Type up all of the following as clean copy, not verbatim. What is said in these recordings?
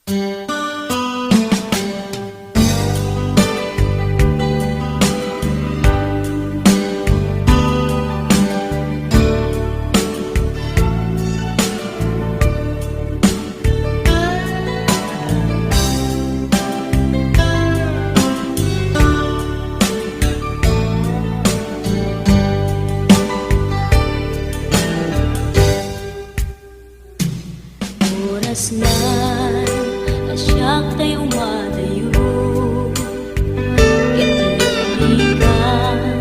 Oras na asyak tayo umadayo, kitalikan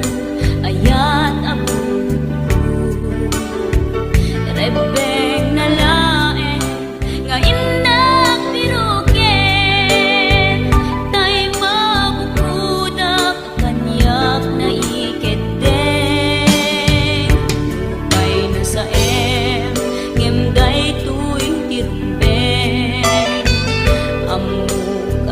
ayat abong rebeng na laen nga inak birukin tay mabukudak kanyak na iketeng upay na sa ngem day tuwing tirumben amuk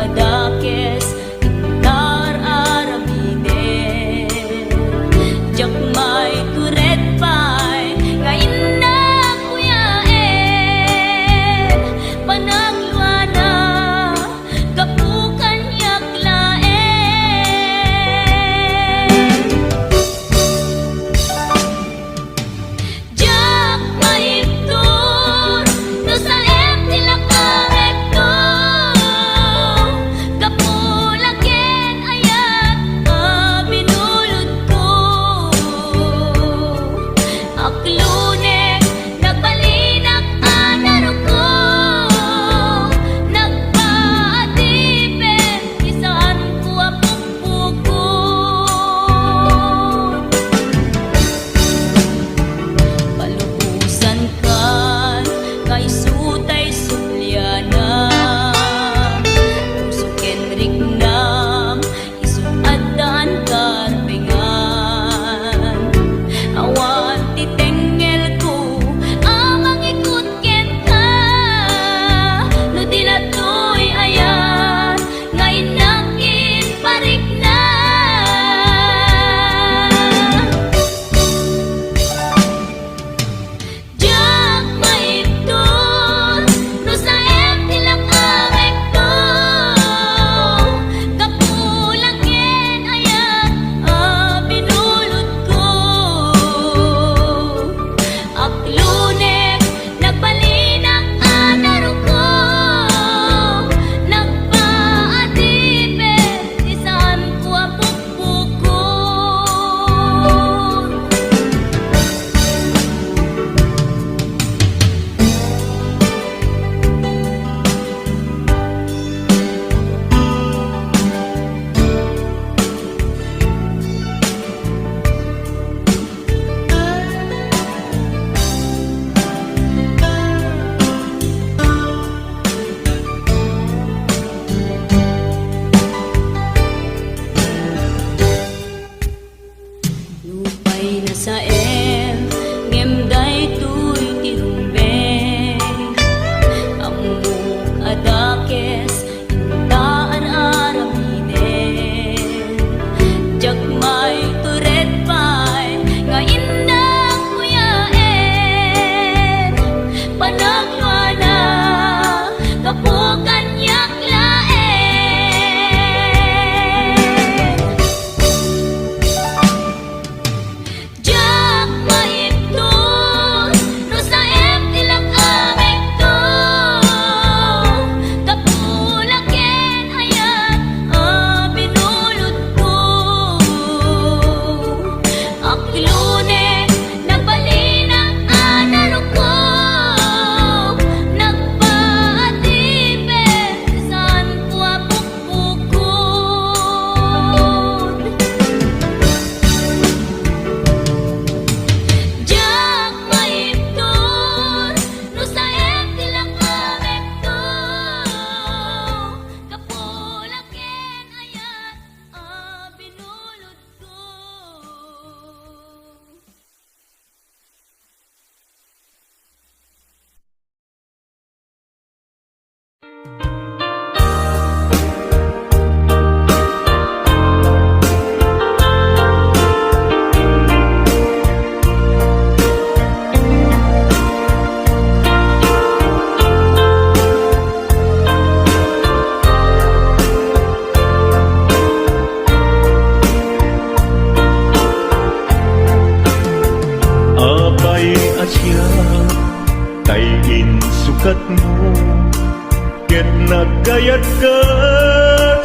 ket nagkayat ka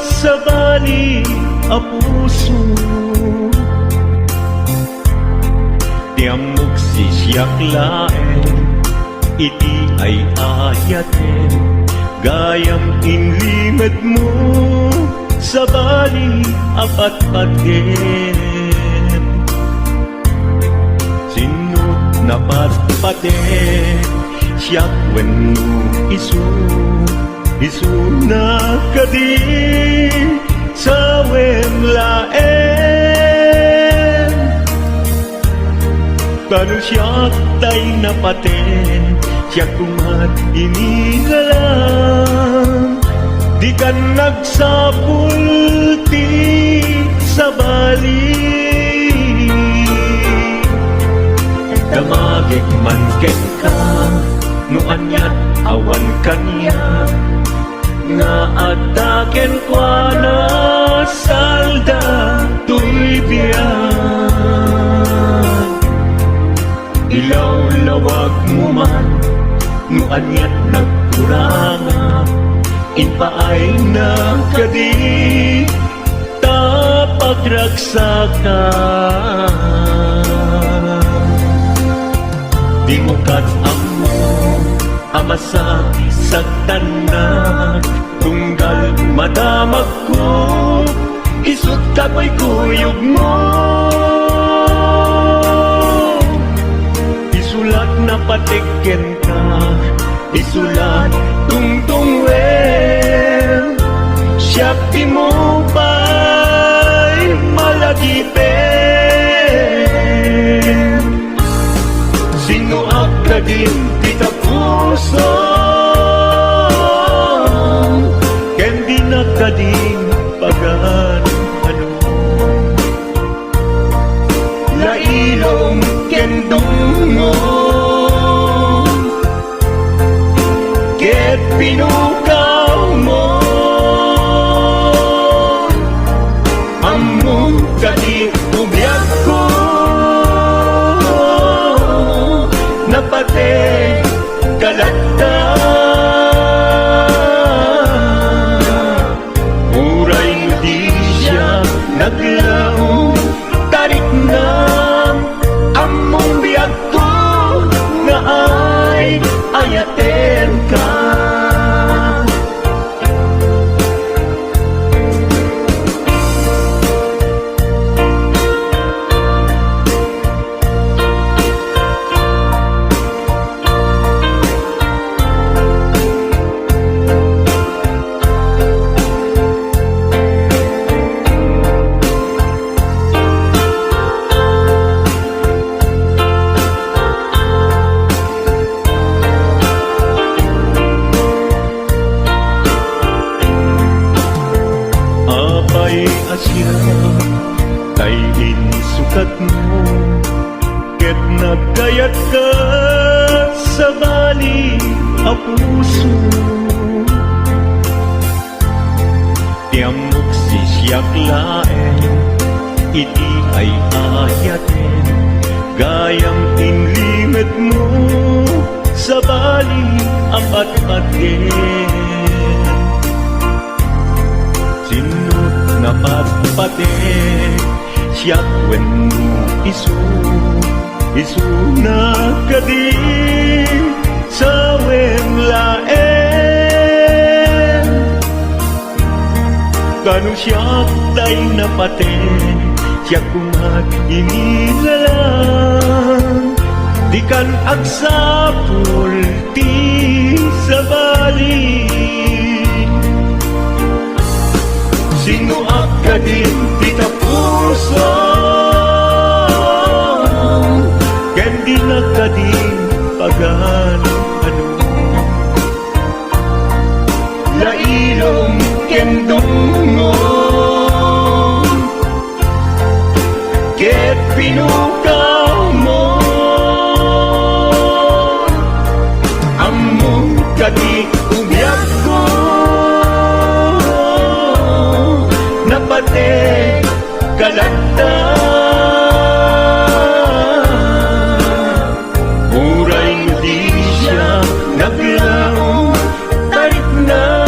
sa bali a puso. Tiamok sisyak laen, iti ay ayaten, gayam inlimet mo sa bali apat paten. Sinut na patpaten, siyak wenno isu na kading sa wemlaen. Kanu siyak tay napaten, siyak kumat inigalang, di ka nagsapulti sa bali. Damagik man ken ka, no anyat awan kanya, nga ataken kwa na salda tuy biyan. Ilaw-lawag mo man, no anyat nagkuranga, inpaay na kadi tapagragsakan. Di mo kat-amo amasak sagtanak, tunggal madamag ko isut kapoy kuyog mo. Isulat na patiken ka, isulat tungtung wen, siyak di mo ba'y malagipen. Sino ka din kita puso, ken di na kading pagan ano. Lailong ken dungo, ket pinukaw mo, among kading ubyak ko, napate kalata. Uray di siya naglaong, tarik na among biyag ko, nga ay ayaten ka. Asya kay insukat mo, ket nagkayat ka sa bali a puso. Tiamok sisyak laen, iti ay ayaten, gayang inlimet mo sa bali apat paten. Sinut na patpaten, siyak wenno isu na kading sa wemlaen. Kanu siyak tay napaten, siyak kumat inilalang, di kan agsapulti sa bali. Sino ka din kita puso, ken di na kading pagan ano. Lailong ken dungo, ket pinukaw mo, among kadi ubyak ko, napate kalata. Uray di siya naglaong, tarik na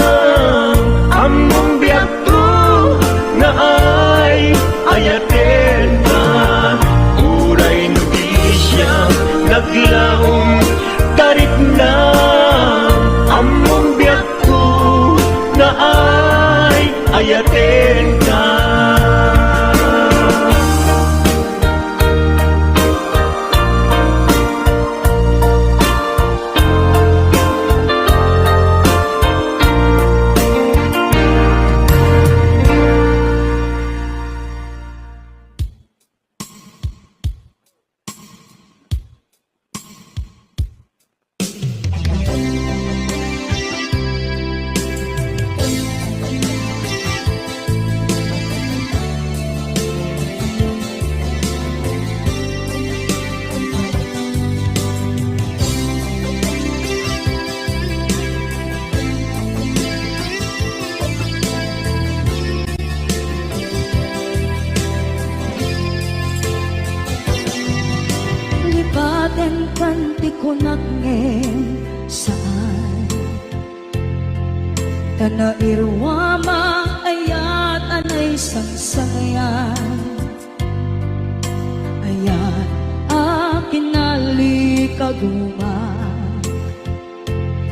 panti ko nagngem saan tanairwama ayat anay sangsayan ayat akin nalikaguma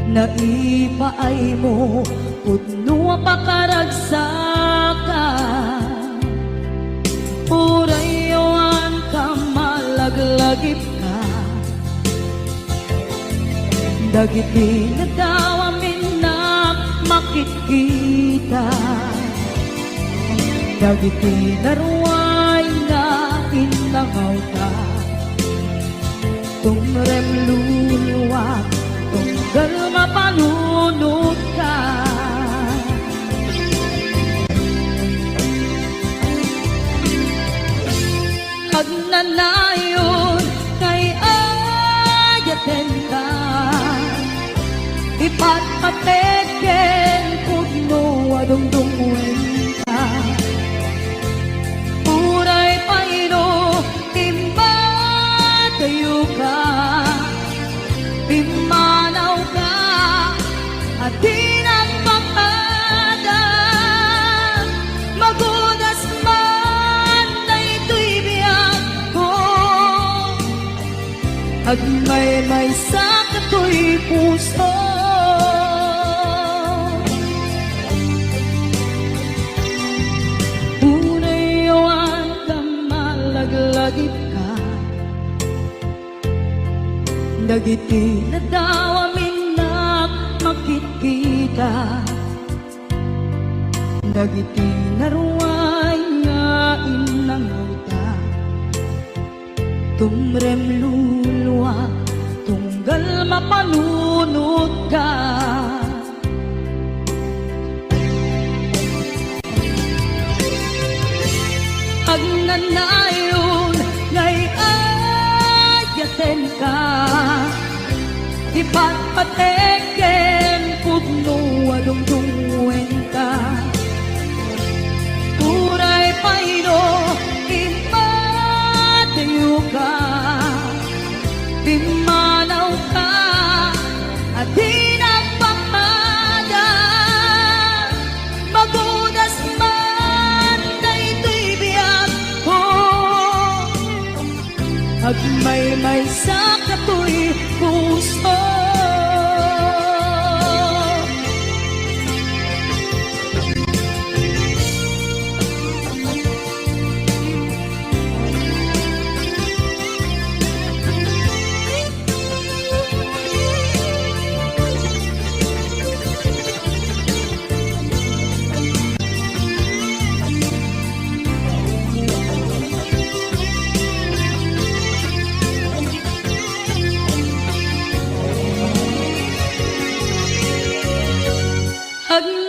naipaay mo pudno pakaragsakan urayawan ka malaglagip ka dagiti na daw amin na makikita dagiti naruay na inangaw ka tumrem luluwat tunggal mapanunod ka Agnanayon kay ayaten ka ipatpateken pudno adungdungwen ka Puray paino timba tayo ka Pimanaw ka at di nagpapada Magudas man na ito'y biyak ko At may sakit ko'y puso Unayawan ka malaglagip ka Dagiti na daw amin na makikita Dagiti na ruway nga inangaw ta Tumrem luluwa tunggal mapanunod ka Agnanayon ngay ayaten ka ipatpateken pudno adungdungwen ka Puray paino impatayo ka Pimanaw ka at di nagpapada Magudas man na ito'y biyak ko At may sakato'y puso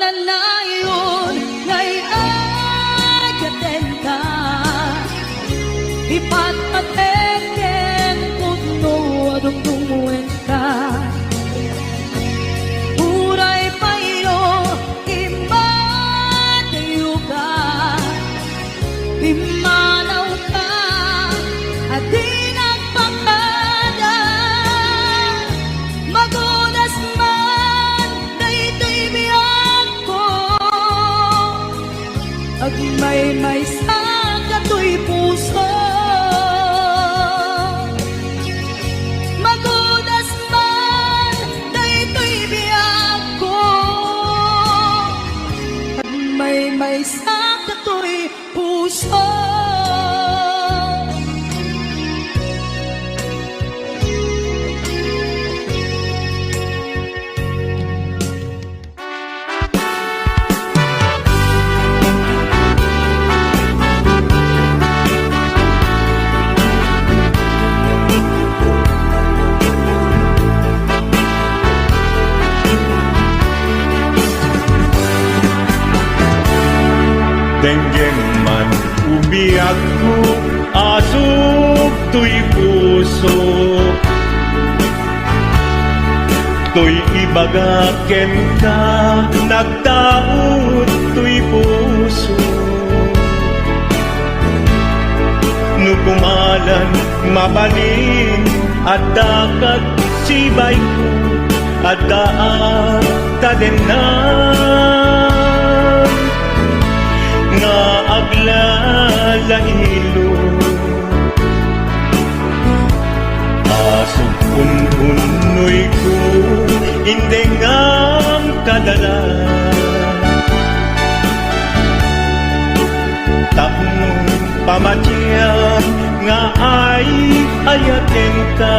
Agnanayon ngay ayaten ka ipatpateken pudno adungdungwen ka Puray paino impatayo ka Pimanaw ka at di nagpapada Magudas man na ito'y biyak ko At may sakato'y puso Magudas man na ito'y biyak ko At may sakato'y puso Denggen man umiyak ko asok to'y puso To'y ibagaken ka nagtaot to'y puso No kumalan mabalin at dakat sibay ko at daan tadenan nga aglalahilo asog ununoy ko hindi nga kadala tapnong pamatyan nga ay ayaten ka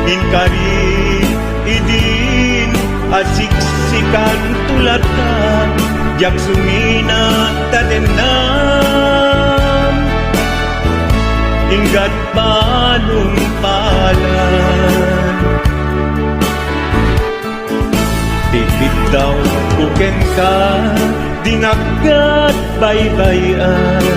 inkari idin asiksikan tulad ka jak sumina tadenam inggat balong palan tipid daw kuken ka dinaggat baybayan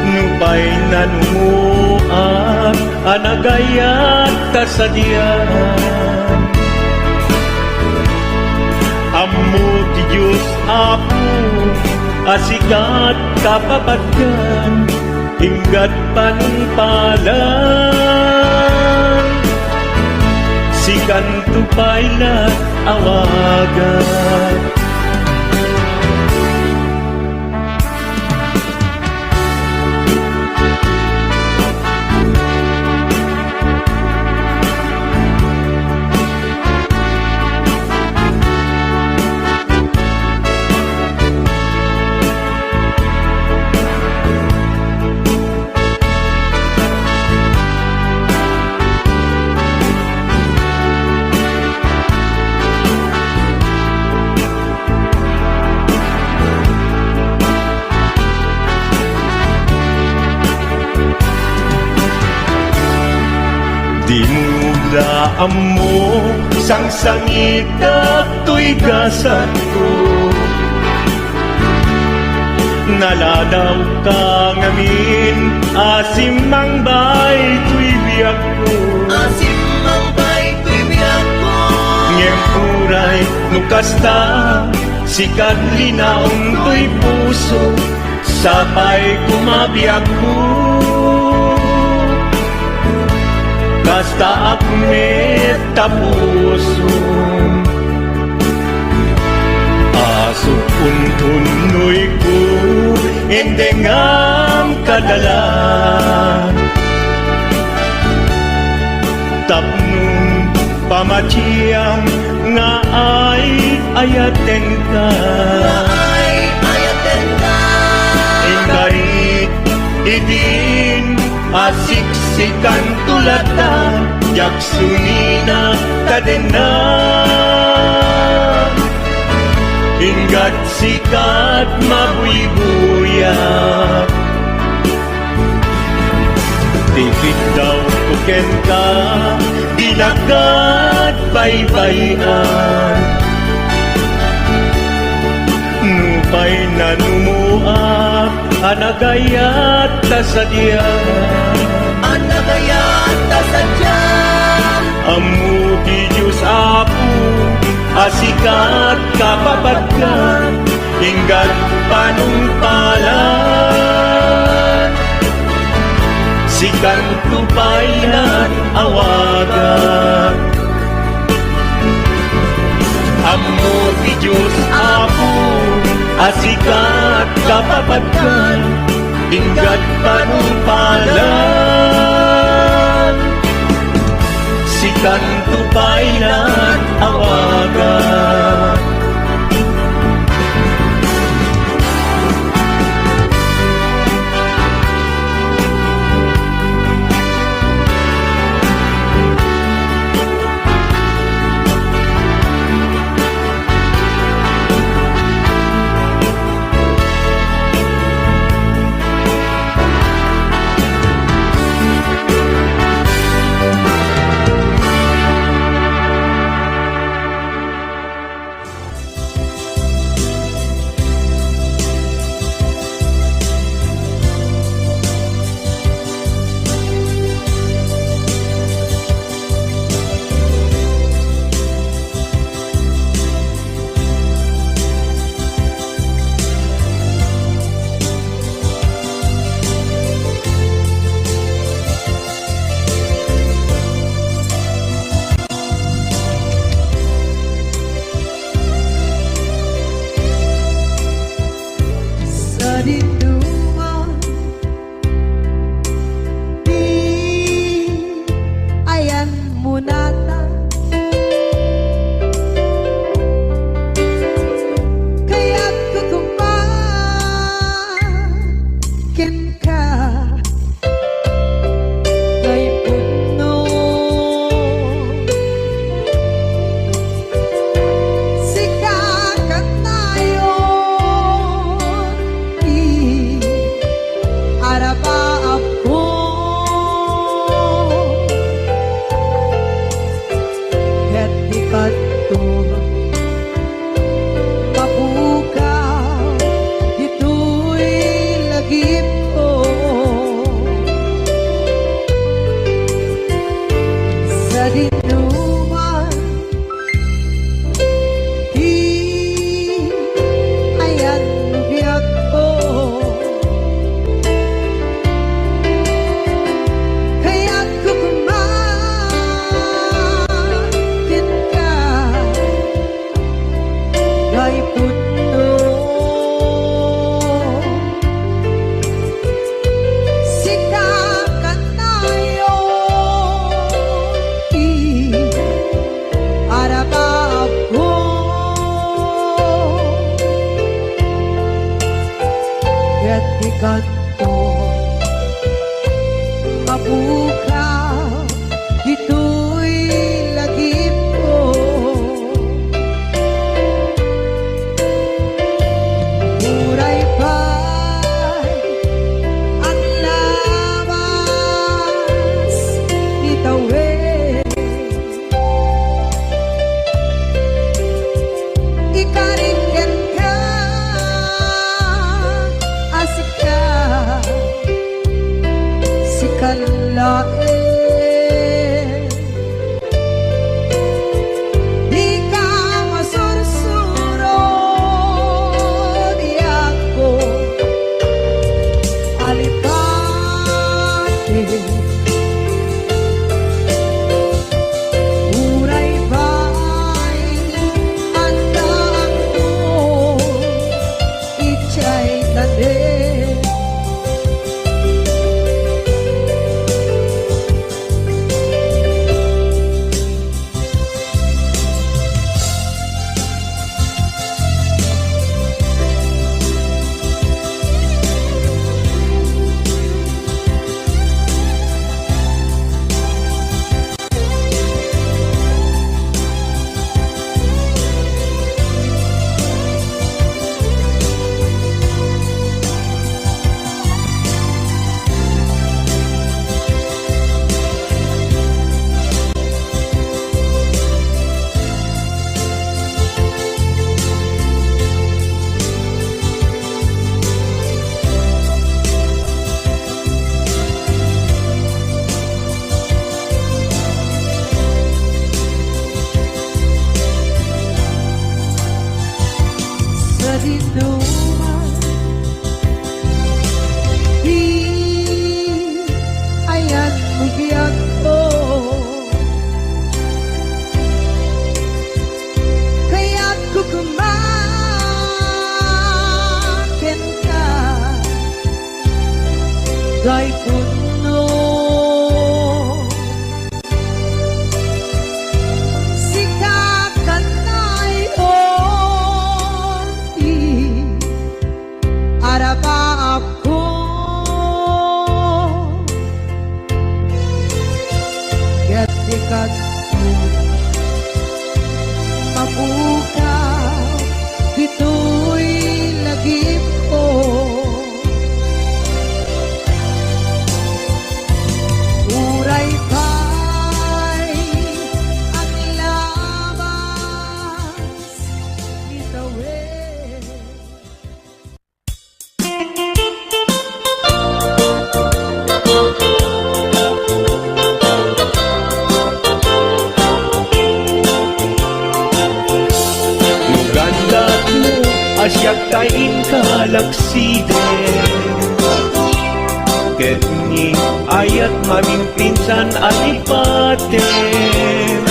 nupay nanumuan anagayat kasadian ammo ti Diyos Apo asikat kapapatgan inggat panungpalan sikan tupaylat awagan dinudaan mo sang sangit at tuigasan ko naladaw ka ngamin asimang bay tuibiyag ko Asimang bay tuibiyag ko ngem uray nukasta sikat linaong tuy puso sapay kumabiyag ko basta akmet tapuso aso puntunoy ko endengam kadala tapnong pamatiyang nga ay ayaten ka Ay ayaten ka ingarit idin asiksikan tulatan jak sumina kadena inggat sikat mabuy-buyak tipid daw kuken ka dinagat baybayan nupay nanumuak anagayat tasadyan Anagayat tasadyan Amu ti Diyos Apo asikat kapapatgan inggat panungpalan sikan tupaylan awagan Amu ti Diyos Apo asikat kapapatgan inggat panungpalan sikan tupaylan awagan dinuman di ayan biyak ko kaya't kukumakin ka gay puto sikakan tayo arabab ko kaya't ikanto mabukaw dito'y lagip ko muray pa'y ang lawas nitawid ikaringgan ka asik ka si kalain di ka masursuro di ako alipate muray pa'y andaan ko ichay tanin sa dinuman di ayan biyak ko kaya't kukumakin ka gay puno sikakan tayo araba ako kaya't ikat mabukaw dito'y lagip ko muray pa'y ang lawas nitawid Lugandat mo asyak kain kalaksiden Ketni ayat mamimpinsan alipaten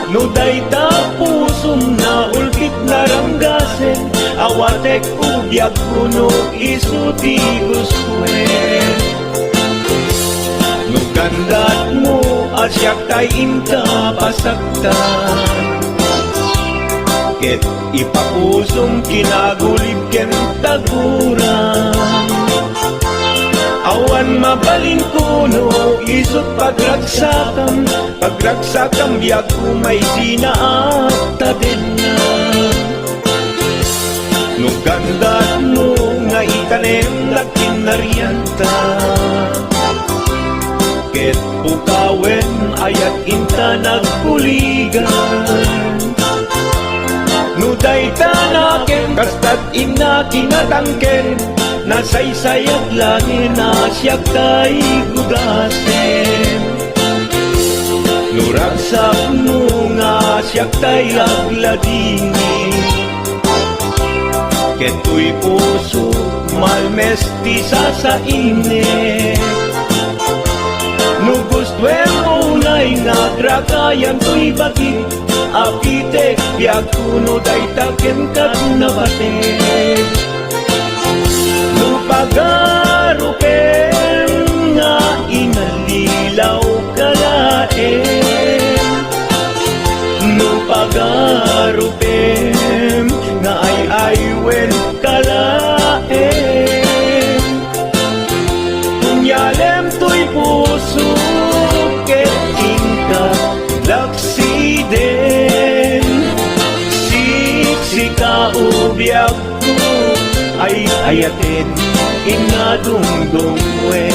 Nuday tapusum na ulkit naranggasen Awatek ugyag kuno isuti uswen Nugandat mo asyak kain kapasaktan Ket ipapusong kinagulib ken taguran Awan mabalin kuno isut pagragsakam biag kumay sinaat tadenna Nugandat mo nga itanem na kinarianta Ket pukawen ayat inta nagpuligan Nuday tanaken kastat ina kinatangken Nasaysayat langin na siyak tay gudasen Nuragsak mo nga siyak tay agladini, keto'y puso malmestisa sa init. Nugustwen mo na'y nagragayan to'y bakit, apitek biag kuno day taken kat nabatek. Nupagarupen nga inalilaw kalaen, nupagarupen nga ay aywen kalaen. Kunyalem to'y puso ket inka laksiden, siksika ubiag ko ay ayaten inadungdungwe.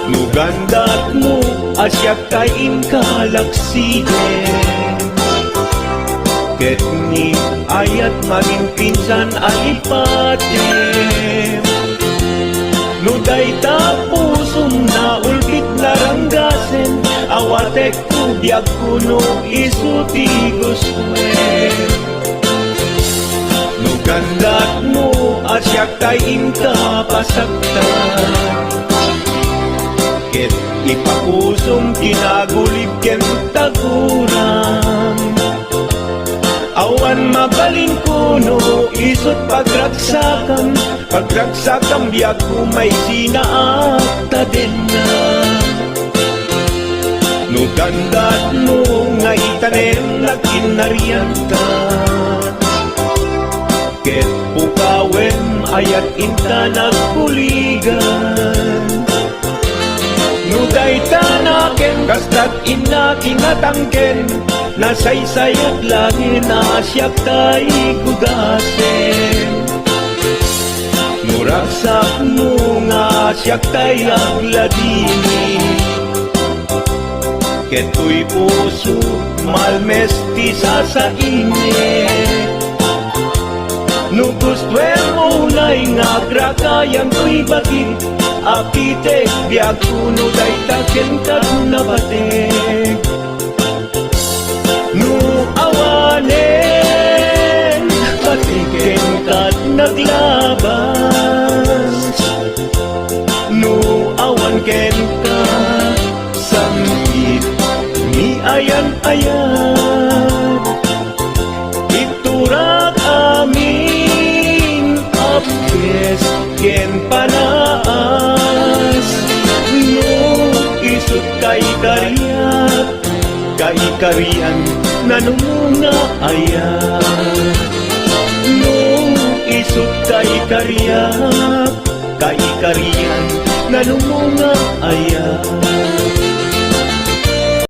Nugandat mo asyak kain kalaksiden, ket ni ayat maging pinsan alipatem. Nuday tapusong na ulbit laranggasen, awatek kubyag kuno isuti guswen. Nugandat mo asyak kain kapasaktan, ket ipapusong kinagulib ken taguram. Awan mabalin kuno isot pagragsakan, pagragsakam biag kumay sinaakta din na. Nugandat mo nga itanem na kinarian ka, ket pukawen ayat inta nagkuligan. Nuday tanaken kastat ina kinatangken, nasaysayat langin na siyak tay gugasen. Nuragsak mo nga siyak tay agladini, keto'y puso malmestisa sa init. Nugustwen mo na'y nagragayan to'y bakit, apitek biag kuno day taken kat nabatek. Nu awanen patiken kat naglabas, nu awan ken ka sangkit ni ayan-ayan. Iturak amin apkes ken panaas, nu isut kay kariyak, kaikarian nanunga ayan. No isut kaikariak, kaikarian nanunga